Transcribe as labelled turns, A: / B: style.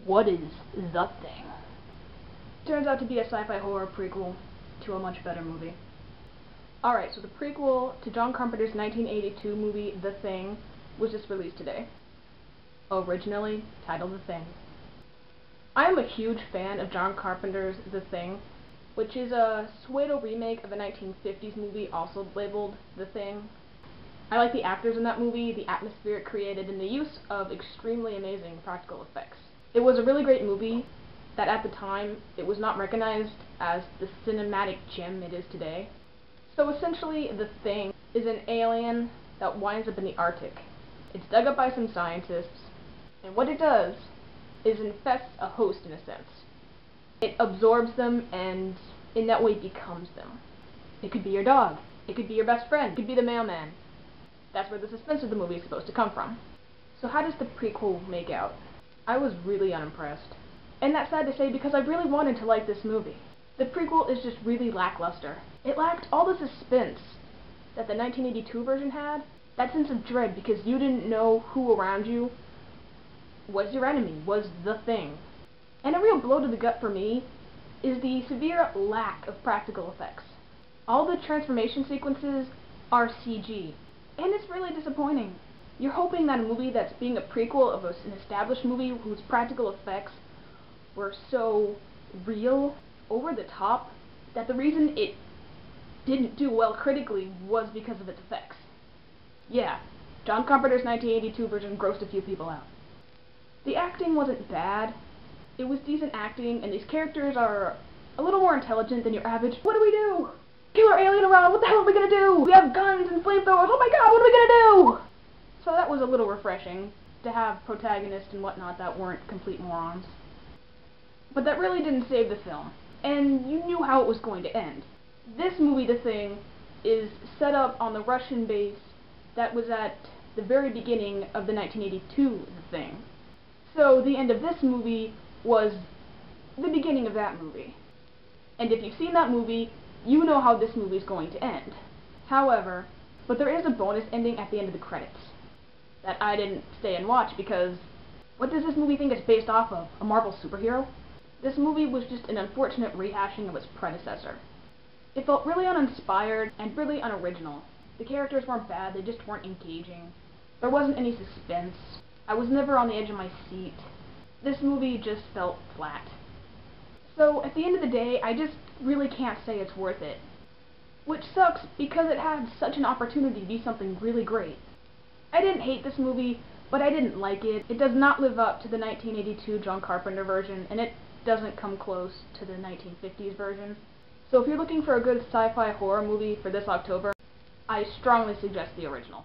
A: What is The Thing? Turns out to be a sci-fi horror prequel to a much better movie. Alright, so the prequel to John Carpenter's 1982 movie The Thing was just released today. Originally titled The Thing. I am a huge fan of John Carpenter's The Thing, which is a pseudo remake of a 1950s movie also labeled The Thing. I like the actors in that movie, the atmosphere it created, and the use of extremely amazing practical effects. It was a really great movie that at the time it was not recognized as the cinematic gem it is today. So essentially The Thing is an alien that winds up in the Arctic. It's dug up by some scientists, and what it does is infests a host in a sense. It absorbs them and in that way becomes them. It could be your dog, it could be your best friend, it could be the mailman. That's where the suspense of the movie is supposed to come from. So how does the prequel make out? I was really unimpressed. And that's sad to say because I really wanted to like this movie. The prequel is just really lackluster. It lacked all the suspense that the 1982 version had. That sense of dread because you didn't know who around you was your enemy, was the thing. And a real blow to the gut for me is the severe lack of practical effects. All the transformation sequences are CG. And it's really disappointing. You're hoping that a movie that's being a prequel of an established movie whose practical effects were so real, over the top, that the reason it didn't do well critically was because of its effects. Yeah, John Carpenter's 1982 version grossed a few people out. The acting wasn't bad. It was decent acting, and these characters are a little more intelligent than your average, what do we do? Killer alien around, what the hell are we gonna do? We have guns and flamethrowers, oh my god, what are we gonna do? So that was a little refreshing, to have protagonists and whatnot that weren't complete morons. But that really didn't save the film, and you knew how it was going to end. This movie, The Thing, is set up on the Russian base that was at the very beginning of the 1982 The Thing. So the end of this movie was the beginning of that movie. And if you've seen that movie, you know how this movie is going to end. However, but there is a bonus ending at the end of the credits that I didn't stay and watch because what does this movie think it's based off of? A Marvel superhero? This movie was just an unfortunate rehashing of its predecessor. It felt really uninspired and really unoriginal. The characters weren't bad, they just weren't engaging. There wasn't any suspense. I was never on the edge of my seat. This movie just felt flat. So at the end of the day, I just really can't say it's worth it. Which sucks because it had such an opportunity to be something really great. I didn't hate this movie, but I didn't like it. It does not live up to the 1982 John Carpenter version, and it doesn't come close to the 1950s version. So if you're looking for a good sci-fi horror movie for this October, I strongly suggest the original.